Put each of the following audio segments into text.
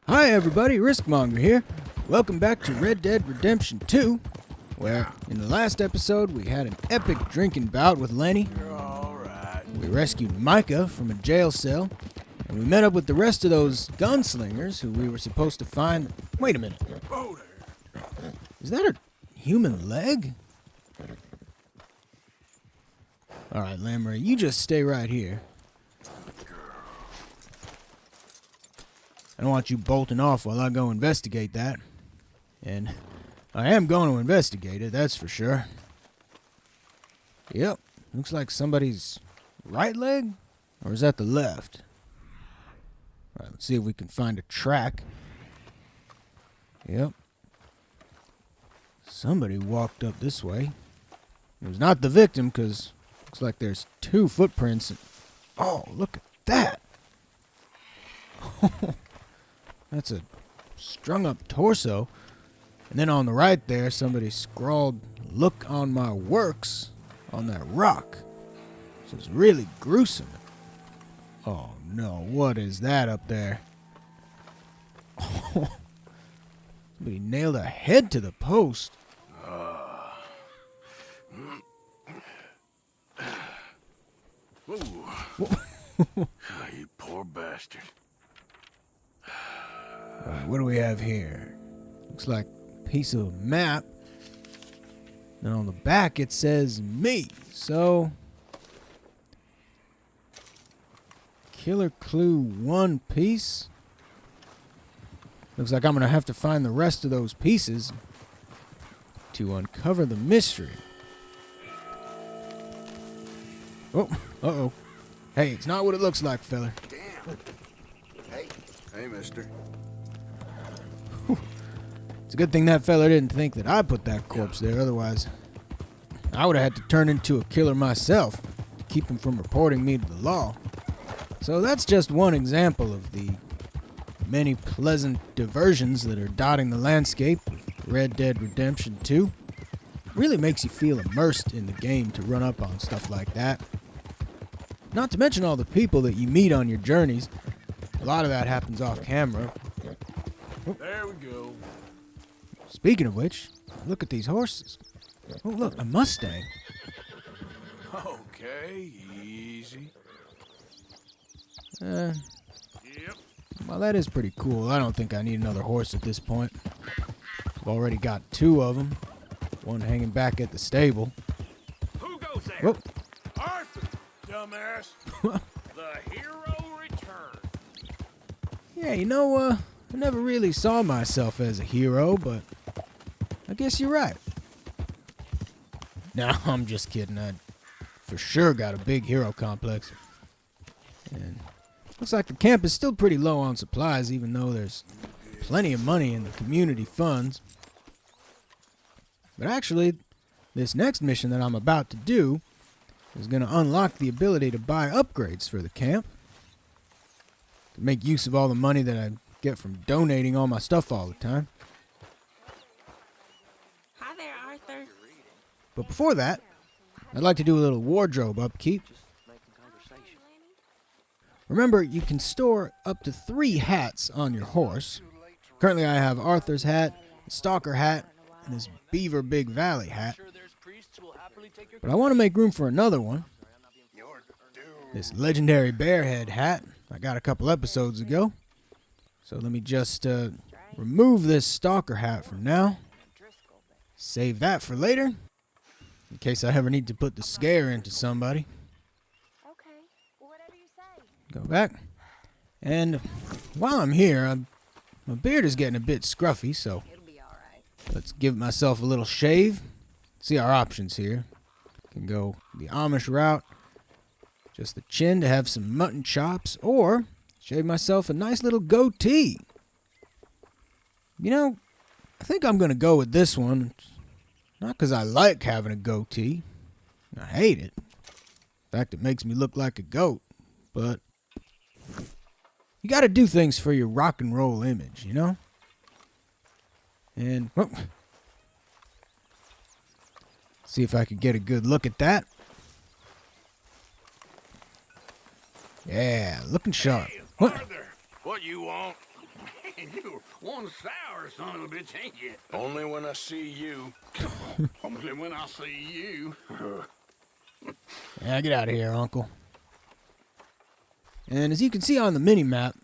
Hi everybody, Riskmonger here. Welcome back to Red Dead Redemption 2, where in the last episode we had an epic drinking bout with Lenny. You're all right. We rescued Micah from a jail cell, and we met up with the rest of those gunslingers who we were supposed to find. Wait a minute. Oh, there. Is that a human leg? Alright, Lamray, you just stay right here. I don't want you bolting off while I go investigate that. And I am going to investigate it, that's for sure. Yep, looks like somebody's right leg? Or is that the left? Alright, let's see if we can find a track. Yep. Somebody walked up this way. It was not the victim, because looks like there's two footprints. Oh, look at that! That's a strung up torso. And then on the right there, somebody scrawled, "Look on my works," on that rock. So it's really gruesome. Oh no, what is that up there? Oh, somebody nailed a head to the post. You poor bastard. Alright, what do we have here? Looks like a piece of a map. And on the back it says me. So, Killer Clue 1 piece. Looks like I'm going to have to find the rest of those pieces to uncover the mystery. Oh, uh-oh. Hey, it's not what it looks like, fella. Damn. Hey, mister. It's a good thing that fella didn't think that I put that corpse there, otherwise I would have had to turn into a killer myself to keep him from reporting me to the law. So that's just one example of the many pleasant diversions that are dotting the landscape of Red Dead Redemption 2. It really makes you feel immersed in the game to run up on stuff like that. Not to mention all the people that you meet on your journeys. A lot of that happens off camera. There we go. Speaking of which, look at these horses. Oh, look, a Mustang. Okay, easy. Uh, Yep. well, that is pretty cool. I don't think I need another horse at this point. I've already got two of them. One hanging back at the stable. Who goes there? Whoop. Arthur, dumbass. The hero returns. Yeah, you know, I never really saw myself as a hero, but I guess you're right. No, I'm just kidding. I for sure got a big hero complex. And looks like the camp is still pretty low on supplies, even though there's plenty of money in the community funds. But actually, this next mission that I'm about to do is going to unlock the ability to buy upgrades for the camp. To make use of all the money that I get from donating all my stuff all the time. Hi there, Arthur. But before that, I'd like to do a little wardrobe upkeep. Remember, you can store up to 3 hats on your horse. Currently I have Arthur's hat, a Stalker hat, and this Beaver Big Valley hat. But I want to make room for another one. This legendary Bearhead hat I got a couple episodes ago. So let me just remove this Stalker hat for now. Save that for later, in case I ever need to put the scare into somebody. Okay, whatever you say. Go back. And while I'm here, my beard is getting a bit scruffy, so It'll be all right. let's give myself a little shave. See our options here. Can go the Amish route, just the chin to have some mutton chops, or shave myself a nice little goatee. You know, I think I'm going to go with this one. Not because I like having a goatee. I hate it. In fact, it makes me look like a goat. But you got to do things for your rock and roll image, you know? And see if I could get a good look at that. Yeah, looking sharp. Hey, What? Arthur, What you want? You one sour son of a bitch, ain't you? Only when I see you. Only when I see you. Yeah, get out of here, Uncle. And as you can see on the mini-map,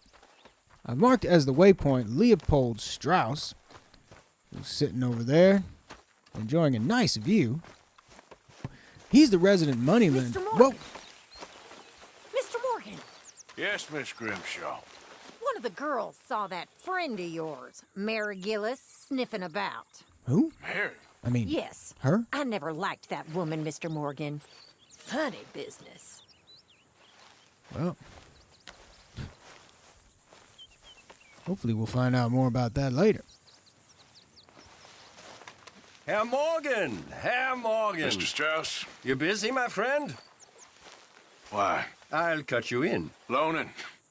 I've marked as the waypoint Leopold Strauss, who's sitting over there, enjoying a nice view. He's the resident moneyman. Mr. Whoa! Morgan. Mr. Morgan, Yes, Miss Grimshaw. one of the girls saw that friend of yours, Mary Gillis, sniffing about. Who? Mary. I mean, Yes. her? I never liked that woman, Mr. Morgan. Funny business. Well, hopefully we'll find out more about that later. Herr Morgan! Herr Morgan! Mr. Strauss. You busy, my friend? Why? I'll cut you in. Loaning.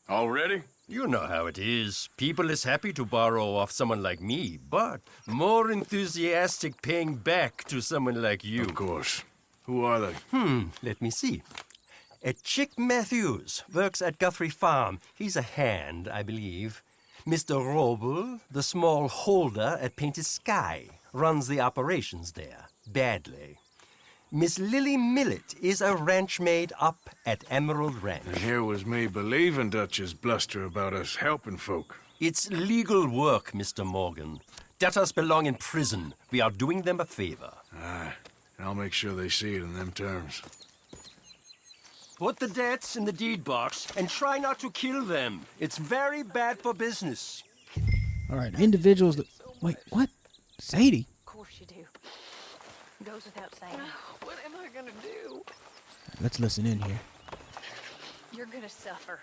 Already? You know how it is. People is happy to borrow off someone like me, but more enthusiastic paying back to someone like you. Of course. Who are they? Let me see. Chick Matthews works at Guthrie Farm. He's a hand, I believe. Mr. Roble, the small holder at Painted Sky, runs the operations there, badly. Miss Lily Millet is a ranch maid up at Emerald Ranch. And here was me believing Dutch's bluster about us helping folk. It's legal work, Mr. Morgan. Debtors belong in prison. We are doing them a favor. Aye. And I'll make sure they see it in them terms. Put the debts in the deed box and try not to kill them. It's very bad for business. All right, individuals that... Wait, what? Sadie? Of course you do. Goes without saying. What am I gonna do? Let's listen in here. You're gonna suffer.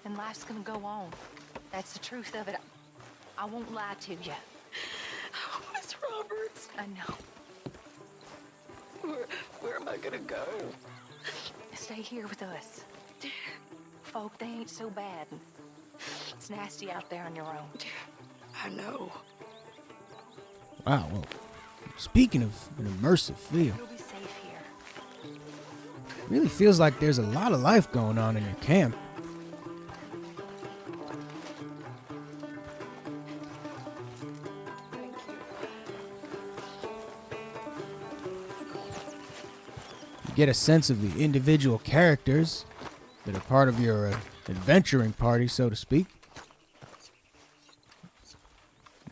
And life's gonna go on. That's the truth of it. I won't lie to you. Miss Roberts, I know. where am I gonna go? Stay here with us. Folk, they ain't so bad. It's nasty out there on your own. I know. Wow, well, speaking of an immersive feel, You'll be safe here. really feels like there's a lot of life going on in your camp. Thank you. You get a sense of the individual characters that are part of your adventuring party, so to speak.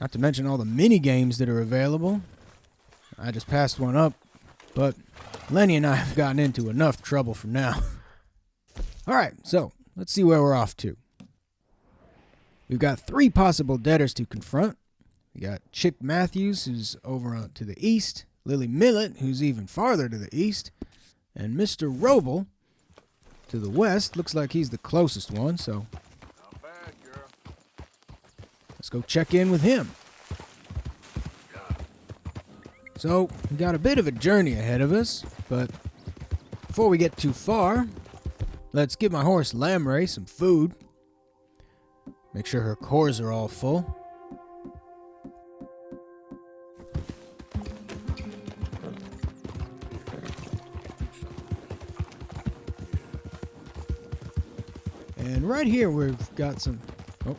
Not to mention all the mini games that are available. I just passed one up, but Lenny and I have gotten into enough trouble for now. Alright, so let's see where we're off to. We've got 3 possible debtors to confront. We got Chick Matthews, who's over on to the east, Lily Millet, who's even farther to the east, and Mr. Roble to the west. Looks like he's the closest one, so Not bad, girl. let's go check in with him. So, we got a bit of a journey ahead of us, but before we get too far, let's give my horse Lamray some food. Make sure her cores are all full. And right here we've got some... Oh,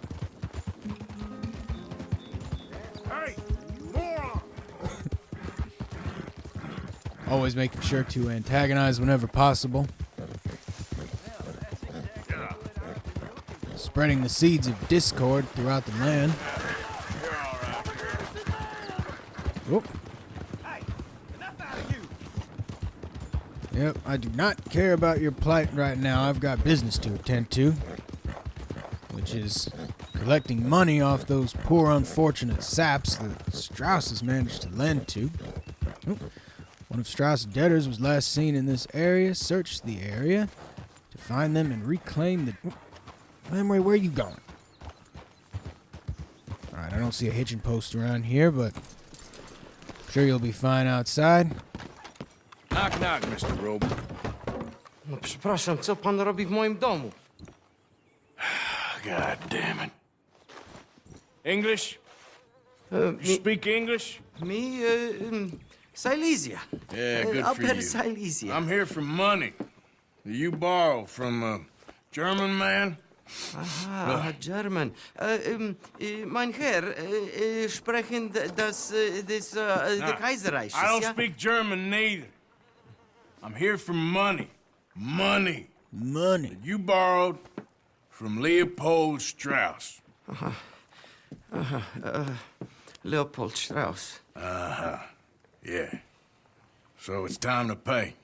Hey, moron! always making sure to antagonize whenever possible. Spreading the seeds of discord throughout the land. You're all right, girl. Whoop. Yep, I do not care about your plight right now. I've got business to attend to, which is collecting money off those poor unfortunate saps that Strauss has managed to lend to. Oop. One of Strauss' debtors was last seen in this area. Search the area to find them and reclaim the... Lamray, where are you going? Alright, I don't see a hitching post around here, but I'm sure you'll be fine outside. Knock, knock, Mr. Robe. No przepraszam, co pan robi w moim domu? God damn it. English? Mi, Speak English? Silesia. Yeah, good Up for at you. Silesia. I'm here for money. You borrow from German man? Aha, German. Mein Herr, sprechen des Kaiserreiches, I don't ja? speak German neither. I'm here for money. Money. Money. You borrowed from Leopold Strauss. Leopold Strauss. Yeah. So it's time to pay.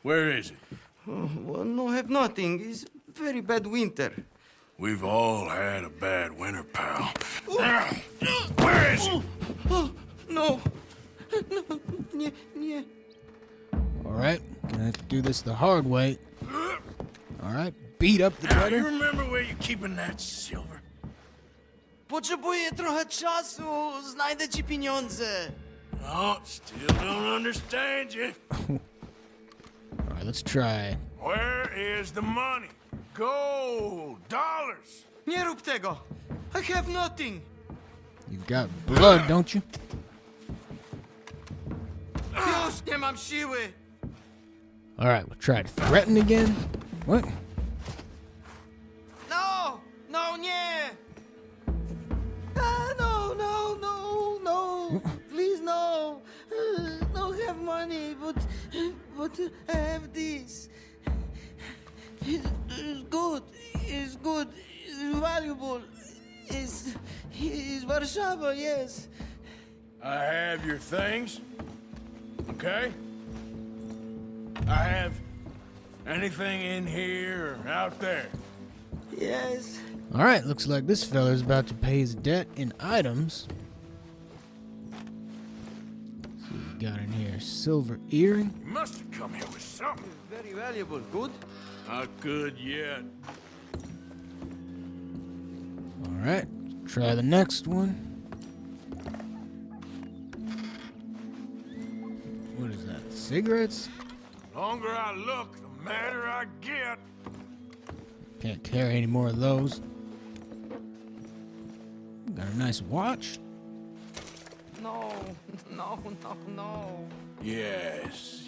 Where is it? Well, no, have nothing. It's very bad winter. We've all had a bad winter, pal. Where is it? Oh, no. No, nie. Alright, gonna have to do this the hard way. Alright, beat up the Now, you debtor. remember where you're keeping that silver? Potrzebuję trochę czasu. Znajdę ci pieniądze. Oh, still don't understand you. Alright, let's try. Where is the money? Gold, dollars. Nie rób tego. I have nothing. You've got blood, don't you? Już nie mam siły. Alright, we'll try to threaten again. What? No, nie. No. Please, no. No have money, but I have this. It's good. It's valuable. It's Warszawa, yes. I have your things. Okay? I have anything in here or out there. Yes. Alright, looks like this fella's about to pay his debt in items. Let's see what we got in here. Silver earring. You must have come here with something. Very valuable. Good? Not good yet. Alright, try the next one. What is that? Cigarettes? The longer I look, the madder I get. Can't carry any more of those. Got a nice watch. No. Yes.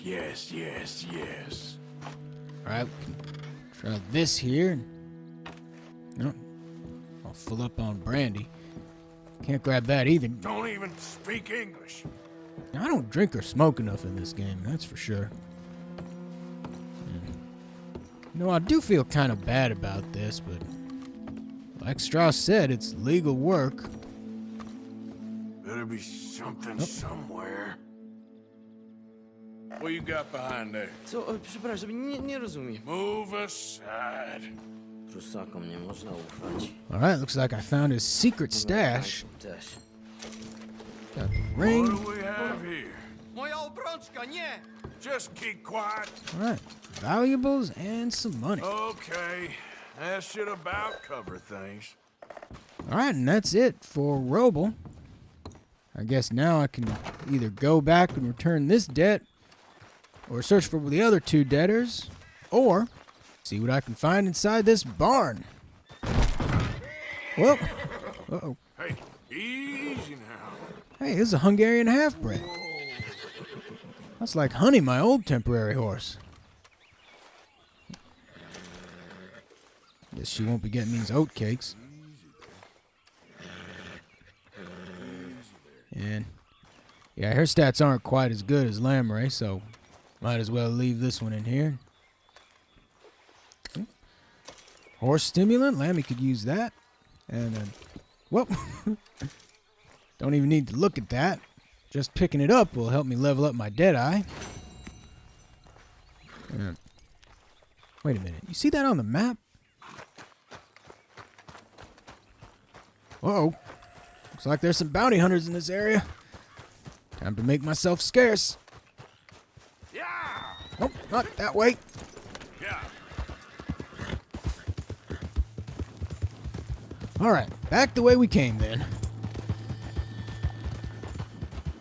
Alright, we can try this here. Nope. I'll fill up on brandy. Can't grab that either. Don't even speak English. I don't drink or smoke enough in this game, that's for sure. No, I do feel kind of bad about this, but like Strauss said, it's legal work. Better be something somewhere. What you got behind there? Co, przepraszam, nie rozumiem. Move aside. Prusakom nie można ufać. Alright, looks like I found his secret stash. Też. Got the What ring. do we have here? Moja obrączka, nie! Just keep quiet. Alright, valuables and some money. Okay. That should about cover things. Alright, and that's it for Roble. I guess now I can either go back and return this debt, or search for the other two debtors, or see what I can find inside this barn. Well, uh-oh. Hey, easy now. Hey, this is a Hungarian half-bred. That's like Honey, my old temporary horse. Guess she won't be getting these oat cakes. And yeah, her stats aren't quite as good as Lamray, so might as well leave this one in here. Horse stimulant, Lammy could use that. And whoop. Don't even need to look at that. Just picking it up will help me level up my Deadeye. Wait a minute. You see that on the map? Uh-oh. Looks like there's some bounty hunters in this area. Time to make myself scarce. Yeah. Nope, not that way. Yeah. Alright, back the way we came then.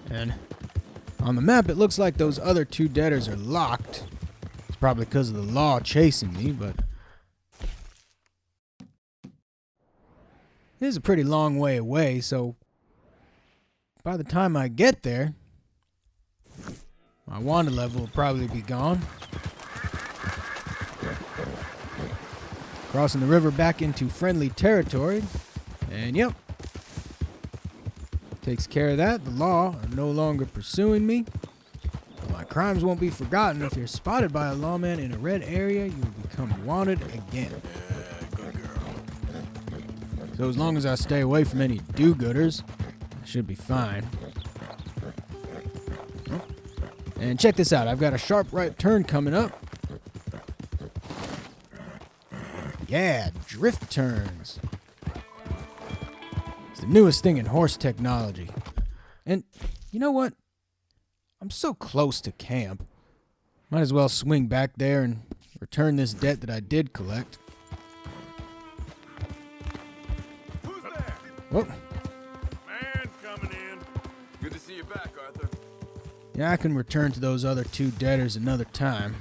And on the map, it looks like those other two debtors are locked. It's probably because of the law chasing me, but it is a pretty long way away, so by the time I get there, my Wanda level will probably be gone. Crossing the river back into friendly territory. And yep. Takes care of that. The law are no longer pursuing me. But my crimes won't be forgotten. If you're spotted by a lawman in a red area, you will become wanted again. Good girl. So as long as I stay away from any do-gooders, I should be fine. And check this out. I've got a sharp right turn coming up. Yeah, drift turns. It's the newest thing in horse technology. And you know what? I'm so close to camp. Might as well swing back there and return this debt that I did collect. Who's there? Whoa. Man coming in. Good to see you back, Arthur. Yeah, I can return to those other two debtors another time.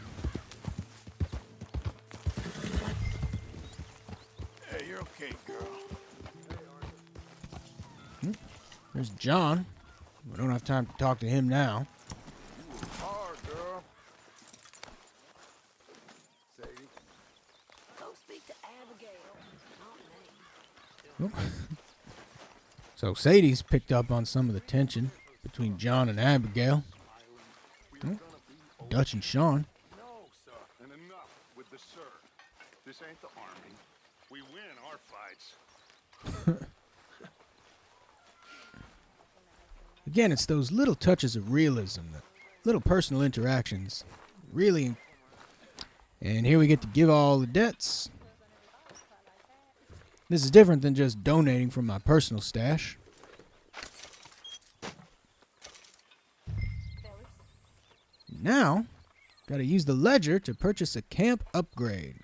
Hey, you're okay, girl. There's John. We don't have time to talk to him now. Hard, girl. Sadie. Go speak to Abigail. Not me. So Sadie's picked up on some of the tension between John and Abigail. Dutch and Sean. No, sir. And enough with the sir. This ain't the army. We win our fights. Again, it's those little touches of realism, the little personal interactions. Really. And here we get to give all the debts. This is different than just donating from my personal stash. Now, gotta use the ledger to purchase a camp upgrade.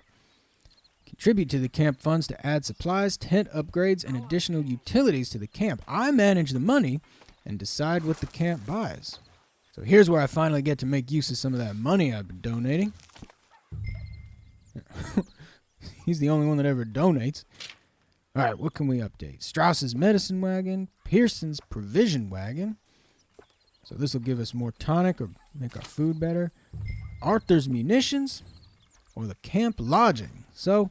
Contribute to the camp funds to add supplies, tent upgrades, and additional utilities to the camp. I manage the money and decide what the camp buys. So here's where I finally get to make use of some of that money I've been donating. He's the only one that ever donates. All right, what can we update? Strauss's medicine wagon, Pearson's provision wagon. So this will give us more tonic or make our food better. Arthur's munitions or the camp lodging. So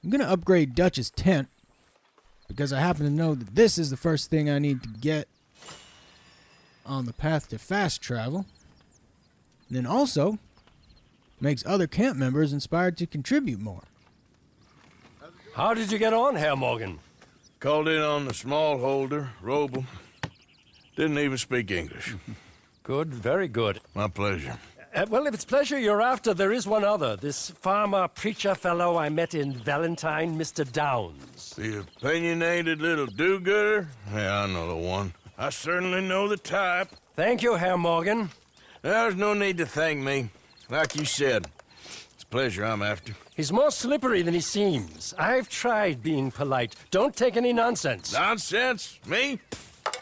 I'm going to upgrade Dutch's tent because I happen to know that this is the first thing I need to get on the path to fast travel. And then also makes other camp members inspired to contribute more. How did you get on, Herr Morgan? Called in on the smallholder, Roble. Didn't even speak English. Good, very good. My pleasure. Well, if it's pleasure you're after, there is one other. This farmer preacher fellow I met in Valentine, Mr. Downs. The opinionated little do-gooder? Yeah, I know the one. I certainly know the type. Thank you, Herr Morgan. There's no need to thank me. Like you said, it's pleasure I'm after. He's more slippery than he seems. I've tried being polite. Don't take any nonsense. Nonsense? Me?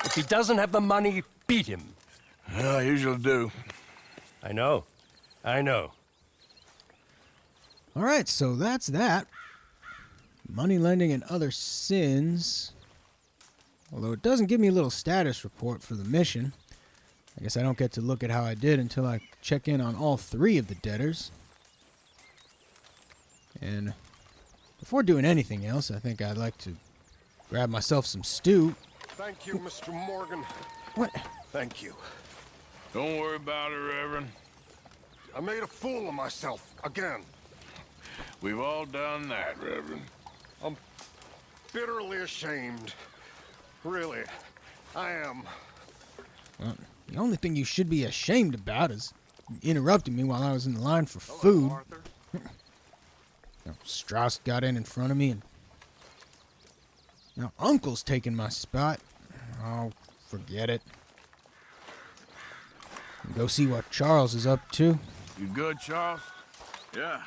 If he doesn't have the money, beat him. Well, I usually do. I know. I know. All right, so that's that. Money lending and other sins. Although it doesn't give me a little status report for the mission. I guess I don't get to look at how I did until I check in on all three of the debtors. And before doing anything else, I think I'd like to grab myself some stew. Thank you, Mr. Morgan. What? Thank you. Don't worry about it, Reverend. I made a fool of myself again. We've all done that, Reverend. I'm bitterly ashamed. Really, I am. Well, the only thing you should be ashamed about is interrupting me while I was in the line for food. Hello, Arthur. Now, Strauss got in front of me, and now Uncle's taking my spot. Oh, forget it. Go see what Charles is up to. You good, Charles? Yeah.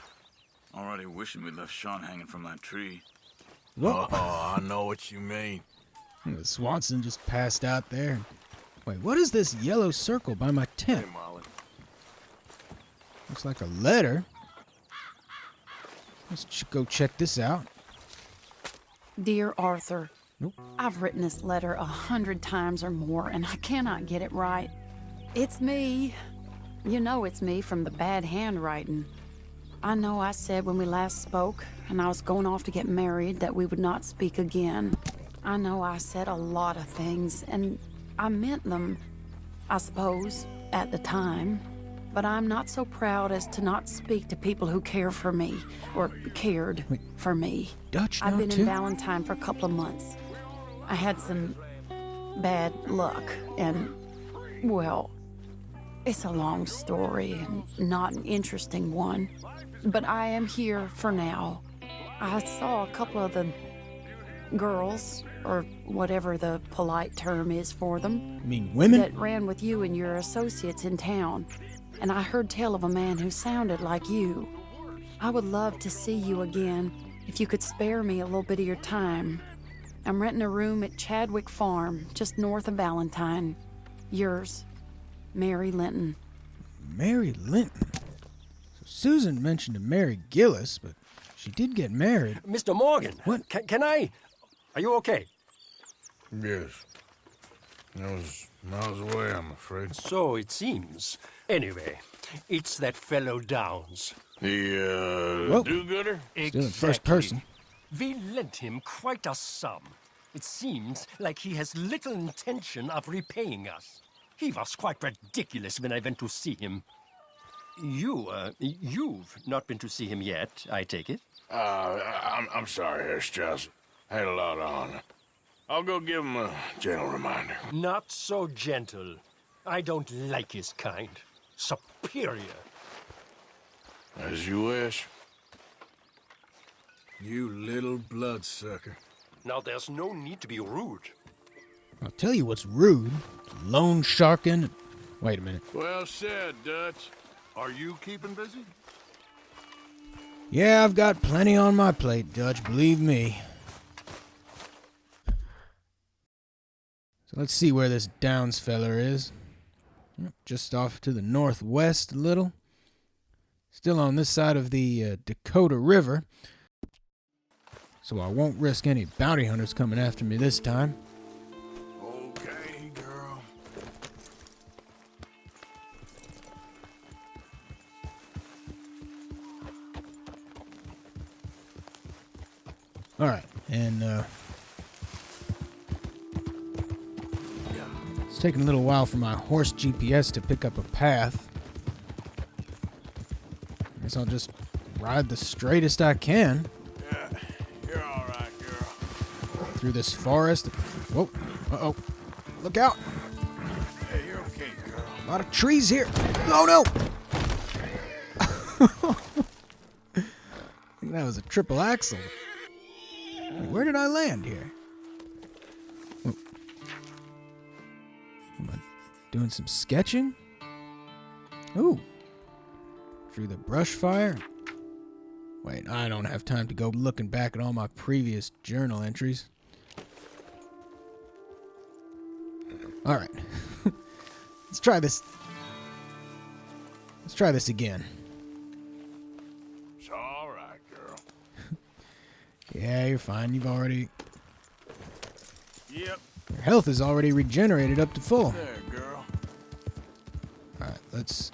Already wishing we left Sean hanging from that tree. What? Oh, I know what you mean. Swanson just passed out there. Wait, what is this yellow circle by my tent? Hey, Molly. Looks like a letter. Let's go check this out. Dear Arthur, Nope. I've written this letter 100 times or more, and I cannot get it right. It's me. You know it's me from the bad handwriting. I know I said when we last spoke, and I was going off to get married, that we would not speak again. I know I said a lot of things, and I meant them, I suppose, at the time. But I'm not so proud as to not speak to people who care for me, or cared for me. Dutch now, I've been too? in Valentine for a couple of months. I had some bad luck, and, well, it's a long story and not an interesting one. But I am here for now. I saw a couple of the girls, or whatever the polite term is for them, You mean women? that ran with you and your associates in town. And I heard tell of a man who sounded like you. I would love to see you again, if you could spare me a little bit of your time. I'm renting a room at Chadwick Farm, just north of Valentine. Yours, Mary Linton. Mary Linton? So Susan mentioned a Mary Gillis, but she did get married. Mr. Morgan. What? Can I? Are you okay? Yes. I was miles away, I'm afraid. So it seems. Anyway, it's that fellow Downs. The, Whoa. do-gooder? Still in first person. We lent him quite a sum. It seems like he has little intention of repaying us. He was quite ridiculous when I went to see him. You've not been to see him yet, I take it? I'm sorry, Herr Strauss. I had a lot on. I'll go give him a gentle reminder. Not so gentle. I don't like his kind. Superior. As you wish. You little bloodsucker. Now, there's no need to be rude. I'll tell you what's rude. Loan sharking. Wait a minute. Well said, Dutch. Are you keeping busy? Yeah, I've got plenty on my plate, Dutch, believe me. So let's see where this Downs feller is. Yep, just off to the northwest a little. Still on this side of the Dakota River. So I won't risk any bounty hunters coming after me this time. Okay, girl. Alright, and it's taking a little while for my horse GPS to pick up a path. Guess I'll just ride the straightest I can Yeah, you're all right, girl. through this forest. Whoa, uh-oh, look out. Hey, you're okay, girl. A lot of trees here. Oh, no! I think that was a triple axle. Wait, where did I land here? Oh. Am I doing some sketching? Ooh. Through the brush fire. Wait, I don't have time to go looking back at all my previous journal entries. All right. Let's try this. Let's try this again. It's all right, girl. Yeah, you're fine. You've already... Yep. Your health is already regenerated up to full. There, girl. Alright, let's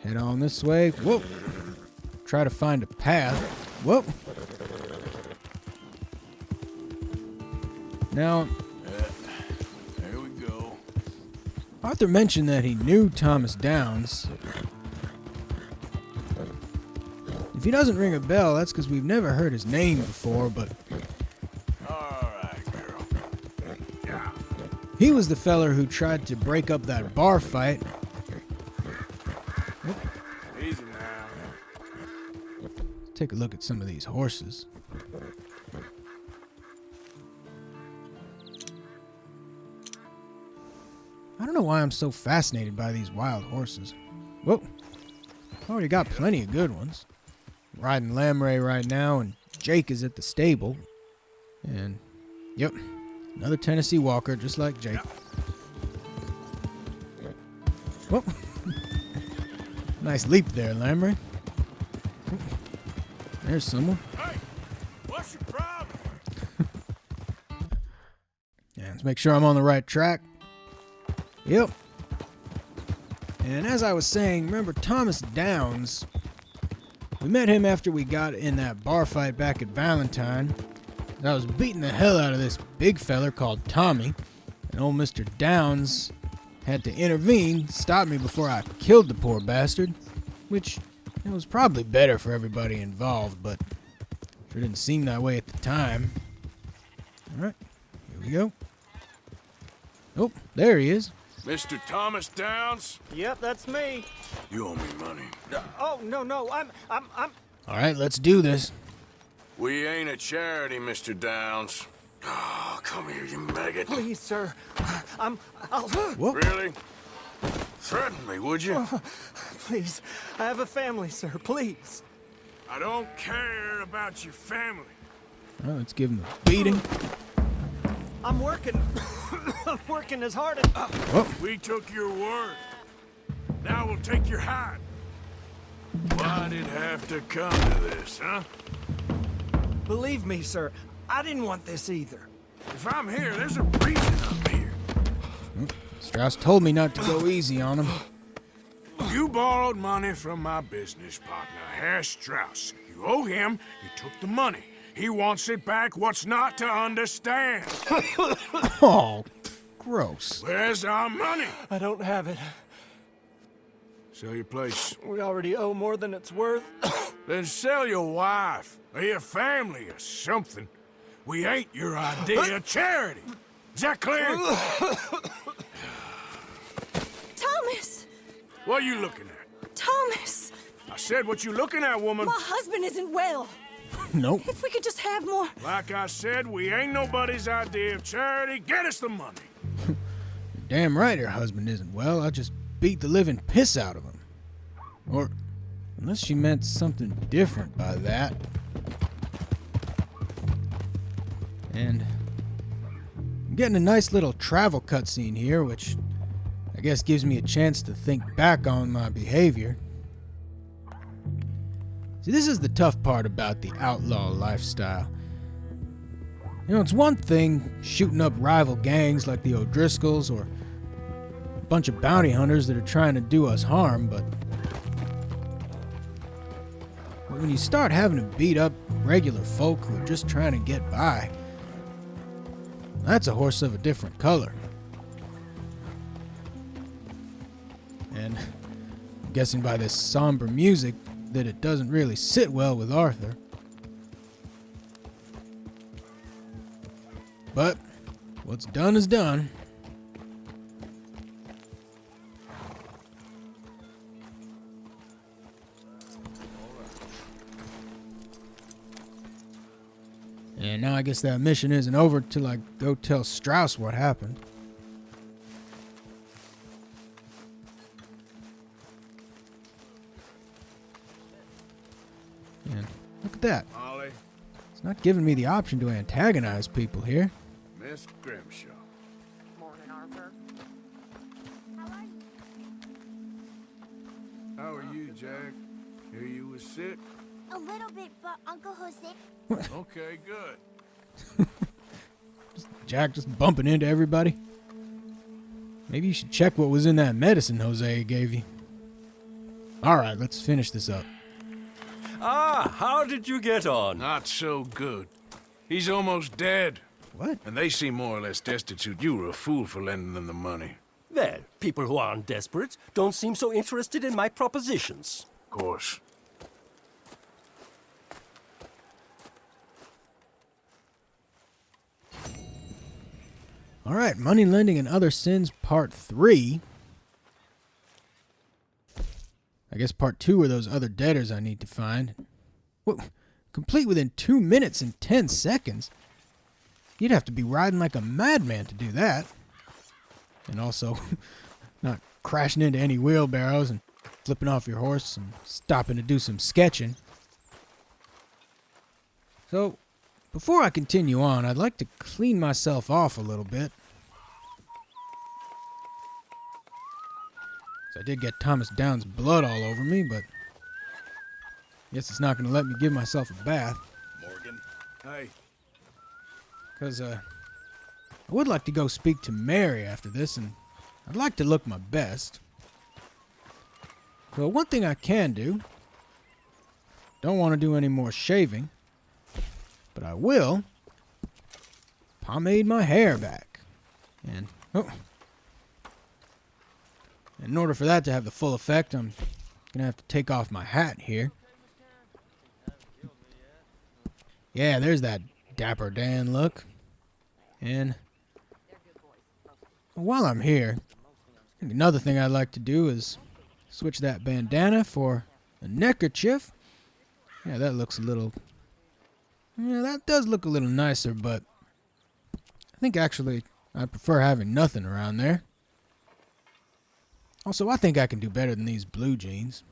head on this way. Whoa! Try to find a path. Whoa! Now, There we go. Arthur mentioned that he knew Thomas Downs. If he doesn't ring a bell, that's because we've never heard his name before, but All right, girl. Yeah. he was the feller who tried to break up that bar fight. Easy now. Take a look at some of these horses. I don't know why I'm so fascinated by these wild horses. Whoa. Already got plenty of good ones. Riding Lamray right now, and Jake is at the stable. And, yep, another Tennessee Walker, just like Jake. Whoa. Nice leap there, Lamray. There's someone. Hey, what's your problem? Yeah, let's make sure I'm on the right track. Yep. And as I was saying, remember Thomas Downs? We met him after we got in that bar fight back at Valentine. I was beating the hell out of this big feller called Tommy, and old Mr. Downs had to intervene, stop me before I killed the poor bastard, which it was probably better for everybody involved, but sure didn't seem that way at the time. Alright, here we go. Oh, there he is. Mr. Thomas Downs? Yep, that's me. You owe me money. Oh, no, I'm... Alright, let's do this. We ain't a charity, Mr. Downs. Oh, come here, you maggot. Please, sir. I'll... Whoa. Really? Threaten me, would you? Please, I have a family, sir, please. I don't care about your family. Alright, let's give him a beating. I'm working. I'm working as hard as... We took your word. Now we'll take your hide. Why'd it have to come to this, huh? Believe me, sir, I didn't want this either. If I'm here, there's a reason I'm here. Strauss told me not to go easy on him. You borrowed money from my business partner, Herr Strauss. You owe him, you took the money. He wants it back, what's not to understand? Oh, gross. Where's our money? I don't have it. Sell your place. We already owe more than it's worth. Then sell your wife, or your family, or something. We ain't your idea of charity. Is that clear? Thomas! What are you looking at? Thomas! I said what you looking at, woman. My husband isn't well. Nope. If we could just have more... Like I said, we ain't nobody's idea of charity. Get us the money. Damn right her husband isn't well. I just beat the living piss out of him. Or, unless she meant something different by that. And I'm getting a nice little travel cutscene here, which I guess gives me a chance to think back on my behavior. See, this is the tough part about the outlaw lifestyle. You know, it's one thing shooting up rival gangs like the O'Driscolls or a bunch of bounty hunters that are trying to do us harm, but when you start having to beat up regular folk who are just trying to get by, that's a horse of a different color. And I'm guessing by this somber music that it doesn't really sit well with Arthur. But what's done is done. And now I guess that mission isn't over till I go tell Strauss what happened. And look at that. Molly, It's not giving me the option to antagonize people here. Miss Grimshaw. Morning, Arthur. How are you, Jack? Hear you was sick? A little bit, but Uncle Jose... Okay, good. Jack just bumping into everybody. Maybe you should check what was in that medicine Jose gave you. Alright, let's finish this up. Ah, how did you get on? Not so good. He's almost dead. What? And they seem more or less destitute. You were a fool for lending them the money. Well, people who aren't desperate don't seem so interested in my propositions. Of course. Alright, Money Lending and Other Sins Part 3. I guess Part 2 are those other debtors I need to find. What? Complete within 2 minutes and 10 seconds? You'd have to be riding like a madman to do that. And also, not crashing into any wheelbarrows and flipping off your horse and stopping to do some sketching. So, before I continue on, I'd like to clean myself off a little bit. I did get Thomas Downs' blood all over me, but I guess it's not going to let me give myself a bath. Morgan. Hey. Because I would like to go speak to Mary after this, and I'd like to look my best. So one thing I can do don't want to do any more shaving, but I will pomade my hair back. And, oh. In order for that to have the full effect, I'm going to have to take off my hat here. Yeah, there's that Dapper Dan look. And while I'm here, I think another thing I'd like to do is switch that bandana for a neckerchief. Yeah, that looks a little... Yeah, that does look a little nicer, but I think actually I prefer having nothing around there. Also, I think I can do better than these blue jeans.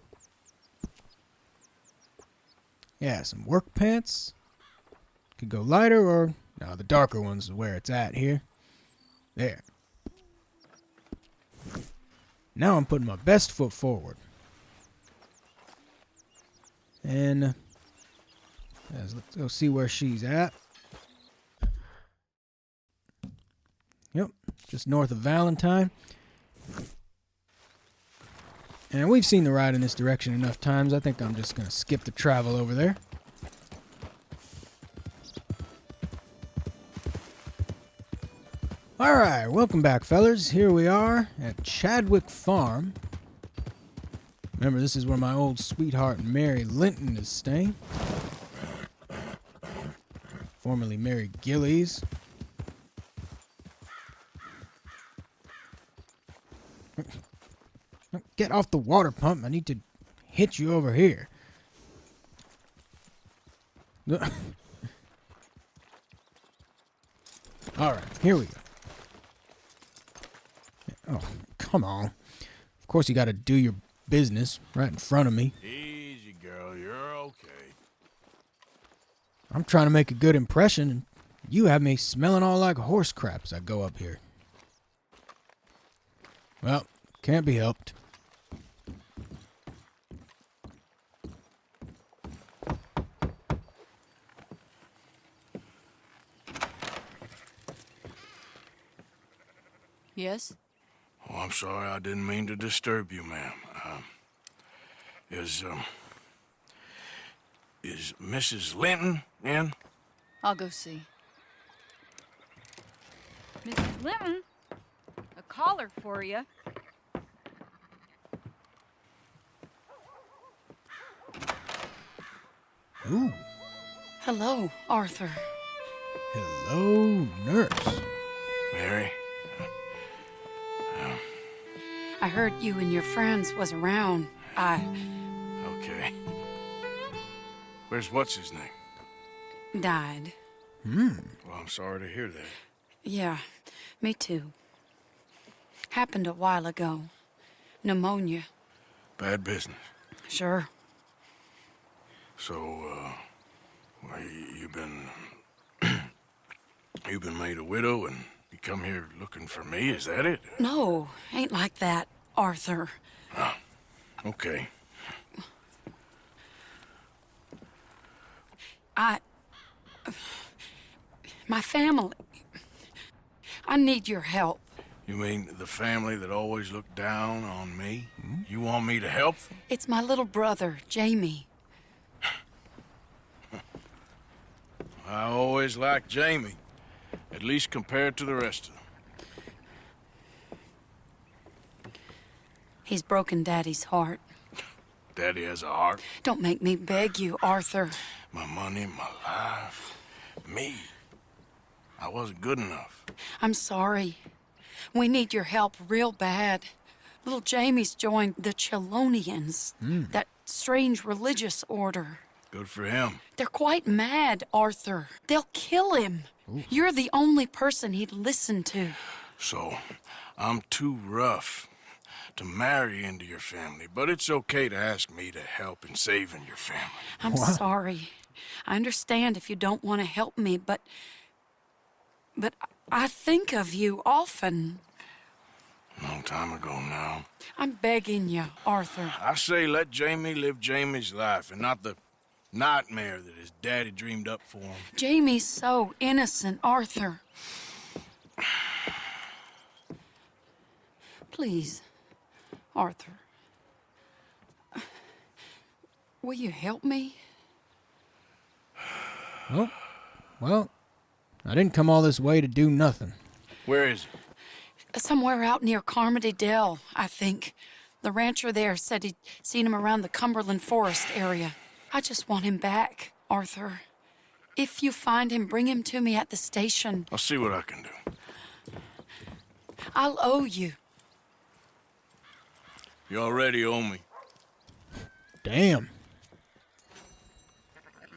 Yeah, some work pants. Could go lighter or... No, the darker ones is where it's at here. There. Now I'm putting my best foot forward. And let's go see where she's at. Yep, just north of Valentine. And we've seen the ride in this direction enough times. I think I'm just going to skip the travel over there. Alright, welcome back, fellas. Here we are at Chadwick Farm. Remember, this is where my old sweetheart Mary Linton is staying. Formerly Mary Gillies. Get off the water pump. I need to hit you over here. Alright, here we go. Oh, come on. Of course you gotta do your business right in front of me. Easy, girl. You're okay. I'm trying to make a good impression, and you have me smelling all like horse crap as I go up here. Well, can't be helped. Yes? Oh, I'm sorry. I didn't mean to disturb you, ma'am. Is Mrs. Linton in? I'll go see. Mrs. Linton, a caller for you. Ooh. Hello, Arthur. Hello, nurse. Mary? I heard you and your friends was around. Okay. Where's what's-his-name? Died. Well, I'm sorry to hear that. Yeah, me too. Happened a while ago. Pneumonia. Bad business. Sure. So, well, you've been... you've been made a widow and you come here looking for me, is that it? No, ain't like that, Arthur. Oh, okay. My family. I need your help. You mean the family that always looked down on me? You want me to help them? It's my little brother, Jamie. I always liked Jamie, at least compared to the rest of them. He's broken Daddy's heart. Daddy has a heart. Don't make me beg you, Arthur. My money, my life, me. I wasn't good enough. I'm sorry. We need your help real bad. Little Jamie's joined the Chelonians, that strange religious order. Good for him. They're quite mad, Arthur. They'll kill him. Ooh. You're the only person he'd listen to. So, I'm too rough to marry into your family, but it's okay to ask me to help in saving your family. I'm sorry. I understand if you don't want to help me, but I think of you often. Long time ago now. I'm begging you, Arthur. I say let Jamie live Jamie's life and not the nightmare that his daddy dreamed up for him. Jamie's so innocent, Arthur. Please, Arthur. Will you help me? Oh, well, I didn't come all this way to do nothing. Where is he? Somewhere out near Carmody Dell, I think. The rancher there said he'd seen him around the Cumberland Forest area. I just want him back, Arthur. If you find him, bring him to me at the station. I'll see what I can do. I'll owe you. You already owe me. Damn.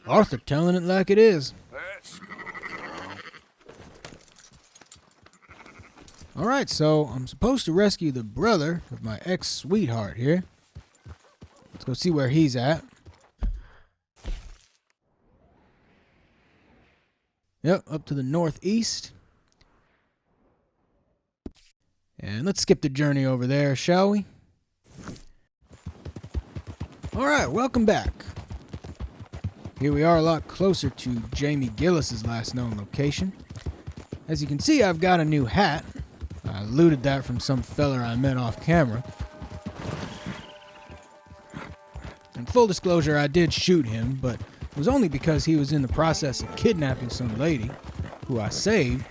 Arthur telling it like it is. Alright, so I'm supposed to rescue the brother of my ex-sweetheart here. Let's go see where he's at. Yep, up to the northeast. And let's skip the journey over there, shall we? Alright, welcome back. Here we are a lot closer to Jamie Gillis's last known location. As you can see, I've got a new hat. I looted that from some feller I met off camera. In full disclosure, I did shoot him, but it was only because he was in the process of kidnapping some lady, who I saved.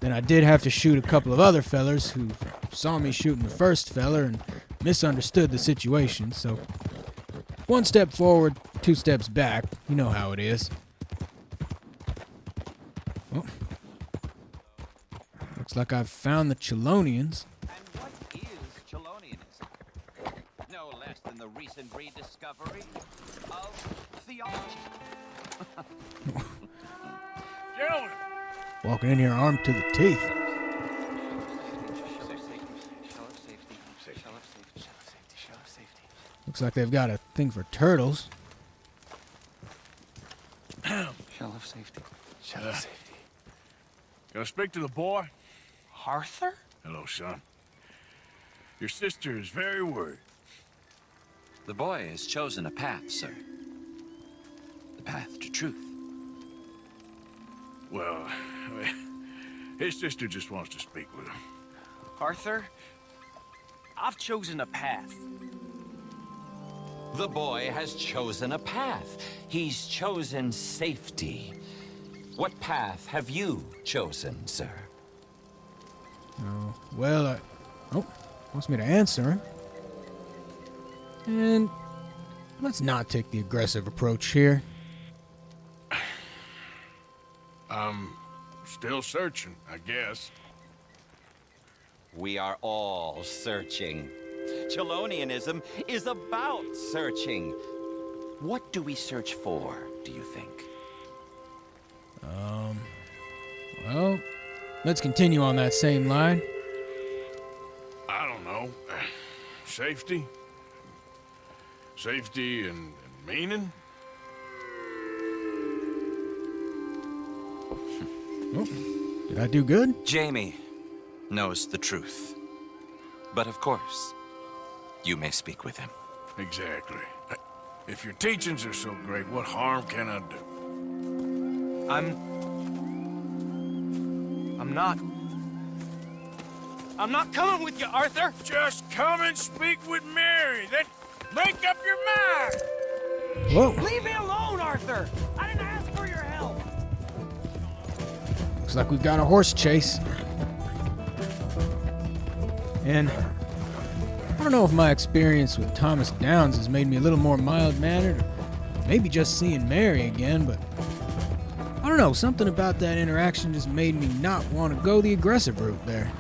Then I did have to shoot a couple of other fellers who saw me shooting the first feller and misunderstood the situation, so one step forward, 2 steps back. You know how it is. Oh. Looks like I've found the Chelonians. And what is Chelonianism? No less than the recent rediscovery of theology. Gentlemen! Walking in here armed to the teeth. Looks like they've got a thing for turtles. Shell of safety. Shell of safety. Can I speak to the boy? Arthur? Hello, son. Your sister is very worried. The boy has chosen a path, sir. The path to truth. Well, his sister just wants to speak with him. Arthur, I've chosen a path. The boy has chosen a path. He's chosen safety. What path have you chosen, sir? Oh, well, wants me to answer. And let's not take the aggressive approach here. I'm still searching, I guess. We are all searching. Chelonianism is about searching. What do we search for, do you think? Well, let's continue on that same line. I don't know. Safety? Safety and meaning? Oh, did I do good? Jamie knows the truth. But of course, you may speak with him. Exactly. If your teachings are so great, what harm can I do? I'm not coming with you, Arthur! Just come and speak with Mary, then make up your mind! Whoa. Leave me alone, Arthur! I didn't ask for your help! Looks like we've got a horse chase. And I don't know if my experience with Thomas Downs has made me a little more mild-mannered, or maybe just seeing Mary again, but I don't know, something about that interaction just made me not want to go the aggressive route there.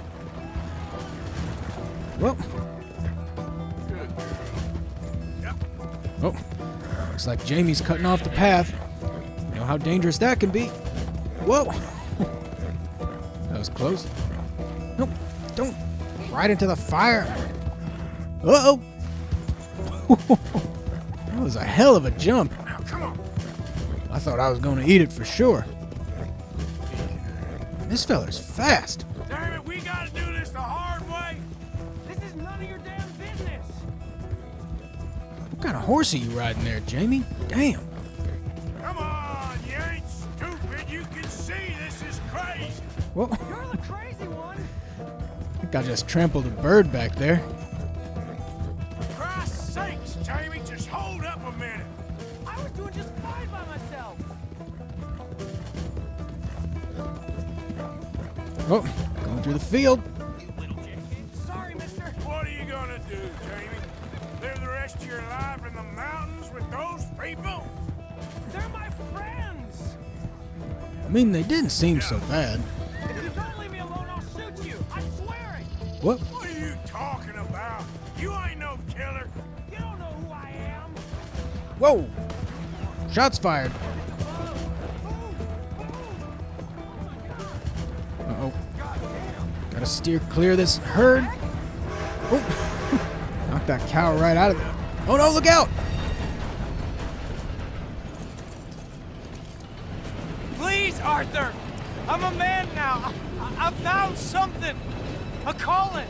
Well. Oh, looks like Jamie's cutting off the path. You know how dangerous that can be. Whoa. That was close. Nope, don't. Right into the fire. Uh-oh. That was a hell of a jump. Now, come on. I thought I was going to eat it for sure. This feller's fast. Damn it, we gotta do this the hard way. This is none of your damn business! What kind of horse are you riding there, Jamie? Damn. Come on, you ain't stupid. You can see this is crazy. Whoa. You're the crazy one! I think I just trampled a bird back there. For Christ's sakes, Jamie, just hold up a minute. I was doing just fine by myself! Oh, going through the field. Sorry, mister. What are you gonna do, Jamie? Live the rest of your life in the mountains with those people? They're my friends! I mean, they didn't seem so bad. If you don't leave me alone, I'll shoot you! I swear it! What? What are you talking about? You ain't no killer. You don't know who I am! Whoa! Shots fired. Uh-oh. Gotta steer clear of this herd. Oh. Knock that cow right out of it. Oh no, look out! Please, Arthur! I'm a man now. I found something. A calling.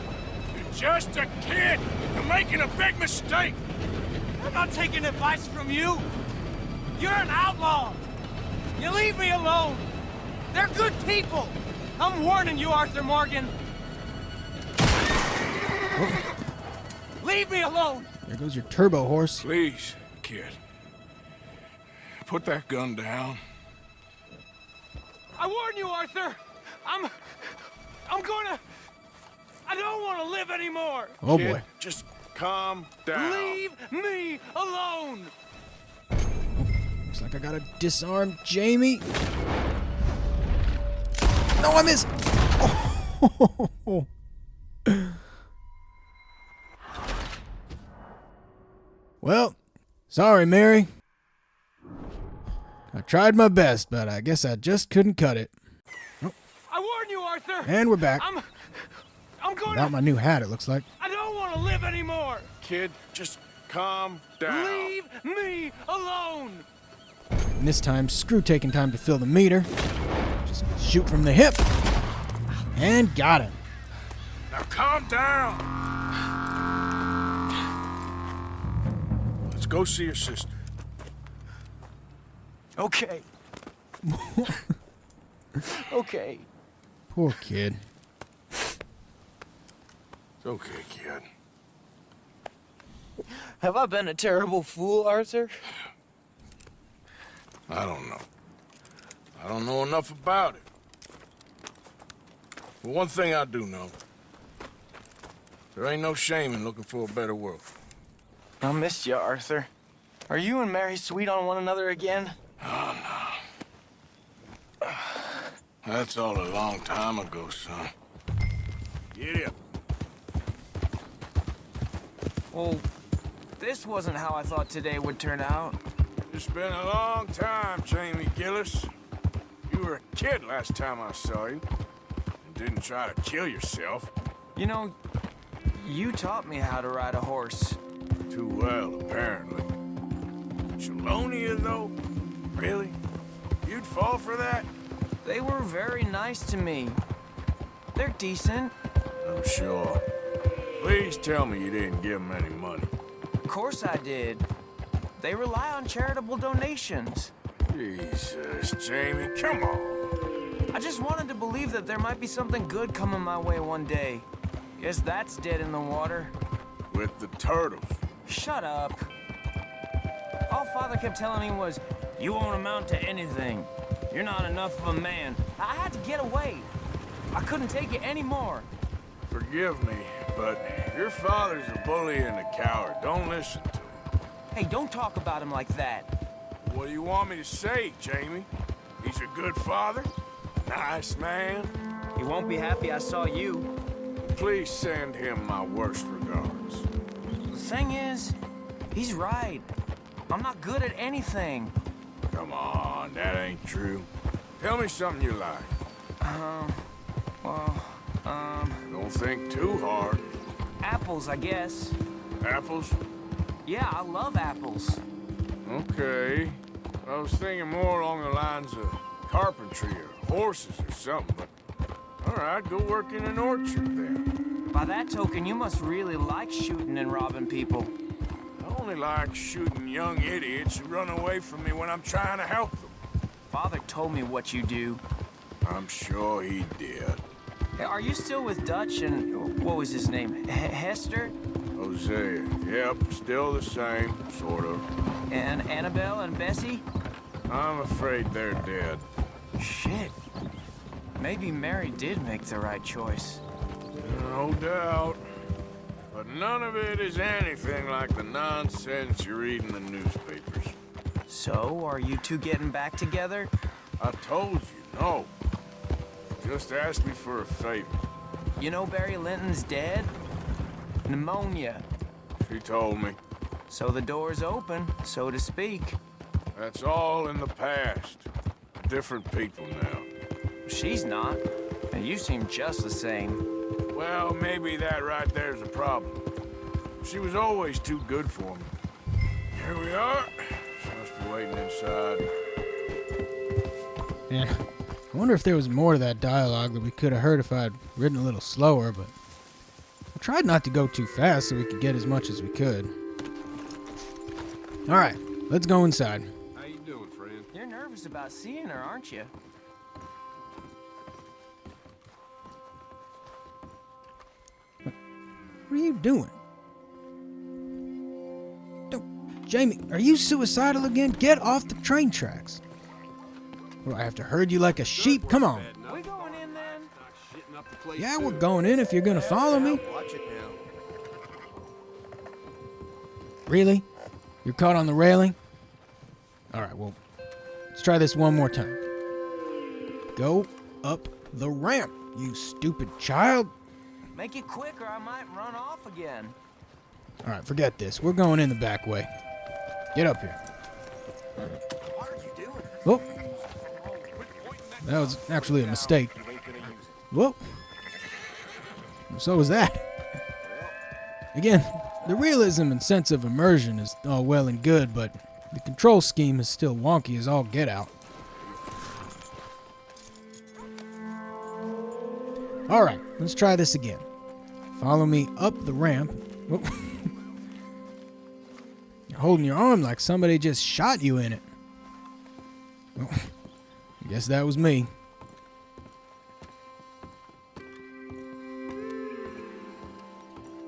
You're just a kid. You're making a big mistake. I'm not taking advice from you. You're an outlaw. You leave me alone. They're good people. I'm warning you, Arthur Morgan. Oh. Leave me alone. There goes your turbo horse. Please, kid. Put that gun down. I warn you, Arthur. I don't want to live anymore. Oh Kid, boy. just calm down. Leave me alone. Looks like I gotta disarm Jamie. No, I missed. Oh. Well, sorry, Mary. I tried my best, but I guess I just couldn't cut it. Oh. I warn you, Arthur. And we're back. I'm going Without my new hat, it looks like. I don't want to live anymore. Kid, just calm down. Leave me alone. And this time, screw taking time to fill the meter. Just shoot from the hip. And got him. Now calm down. Let's go see your sister. Okay. Okay. Poor kid. It's okay, kid. Have I been a terrible fool, Arthur? I don't know. I don't know enough about it. But one thing I do know. There ain't no shame in looking for a better world. I missed you, Arthur. Are you and Mary sweet on one another again? Oh, no. That's all a long time ago, son. Get up. Well, this wasn't how I thought today would turn out. It's been a long time, Jamie Gillis. You were a kid last time I saw you. And didn't try to kill yourself. You know, you taught me how to ride a horse. Too well, apparently. Chelonia, though? Really? You'd fall for that? They were very nice to me. They're decent. I'm sure. Please tell me you didn't give them any money. Of course I did. They rely on charitable donations. Jesus, Jamie, come on. I just wanted to believe that there might be something good coming my way one day. Guess that's dead in the water. With the turtles. Shut up. All Father kept telling me was, you won't amount to anything. You're not enough of a man. I had to get away. I couldn't take it anymore. Forgive me, but your father's a bully and a coward. Don't listen to him. Hey, don't talk about him like that. What do you want me to say, Jamie? He's a good father? Nice man? He won't be happy I saw you. Please send him my worst regards. The thing is, he's right. I'm not good at anything. Come on, that ain't true. Tell me something you like. Don't think too hard. Apples, I guess. Apples? Yeah, I love apples. Okay. I was thinking more along the lines of carpentry or horses or something, but... All right, go work in an orchard then. By that token, you must really like shooting and robbing people. I only like shooting young idiots who run away from me when I'm trying to help them. Father told me what you do. I'm sure he did. Hey, are you still with Dutch and... what was his name? Hester? Hosea. Yep, still the same, sort of. And Annabelle and Bessie? I'm afraid they're dead. Shit. Maybe Mary did make the right choice. No doubt. But none of it is anything like the nonsense you read in the newspapers. So, are you two getting back together? I told you, no. Just ask me for a favor. You know Barry Linton's dead? Pneumonia. She told me. So the door's open, so to speak. That's all in the past. Different people now. She's not. And you seem just the same. Well, maybe that right there's a problem. She was always too good for me. Here we are. She must be waiting inside. Man, I wonder if there was more to that dialogue that we could have heard if I had ridden a little slower, but I tried not to go too fast so we could get as much as we could. Alright, let's go inside. How you doing, friend? You're nervous about seeing her, aren't you? What are you doing? Jamie, are you suicidal again? Get off the train tracks. What, do I have to herd you like a sheep? Come on. We going in then? Yeah, we're going in if you're gonna follow me. Watch it now. Really? You're caught on the railing? Alright, well, let's try this one more time. Go up the ramp, you stupid child. Make it quick or I might run off again. Alright, forget this. We're going in the back way. Get up here. What are you doing? Whoop. That was actually a mistake. Whoop. So was that. Again, the realism and sense of immersion is all well and good, but the control scheme is still wonky as all get out. Alright, let's try this again. Follow me up the ramp. Whoop. You're holding your arm like somebody just shot you in it. Well, I guess that was me.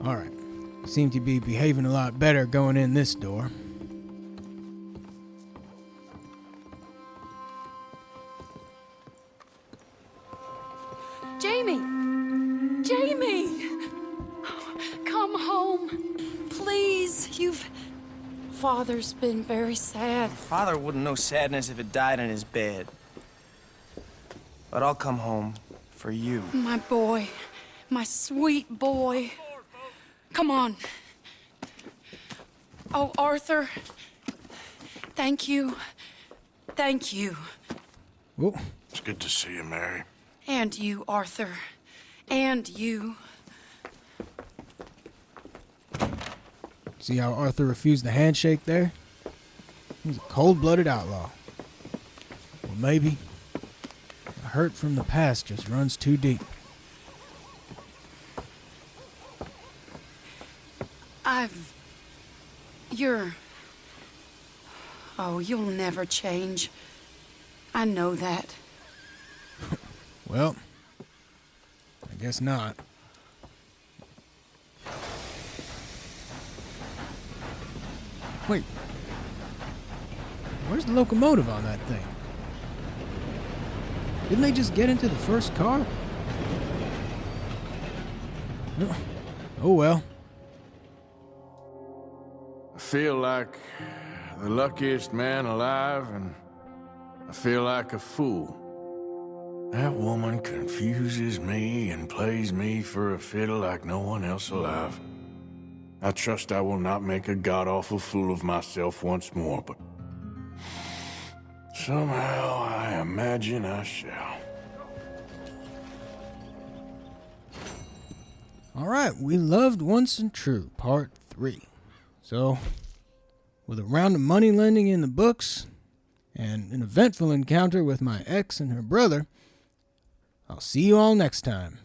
Alright. Seem to be behaving a lot better going in this door. Jamie! Jamie! Come home. Please, Father's been very sad. Father wouldn't know sadness if it died in his bed. But I'll come home for you. My boy. My sweet boy. Come on. Oh, Arthur. Thank you. Thank you. Whoa. It's good to see you, Mary. And you, Arthur. And you. See how Arthur refused the handshake there? He's a cold-blooded outlaw. Or maybe the hurt from the past just runs too deep. Oh, you'll never change. I know that. Well, I guess not. Wait. Where's the locomotive on that thing? Didn't they just get into the first car? Oh well. I feel like the luckiest man alive, and I feel like a fool. That woman confuses me and plays me for a fiddle like no one else alive. I trust I will not make a god-awful fool of myself once more, but somehow I imagine I shall. Alright, we loved once and true, part 3. So, with a round of money lending in the books, and an eventful encounter with my ex and her brother, I'll see you all next time.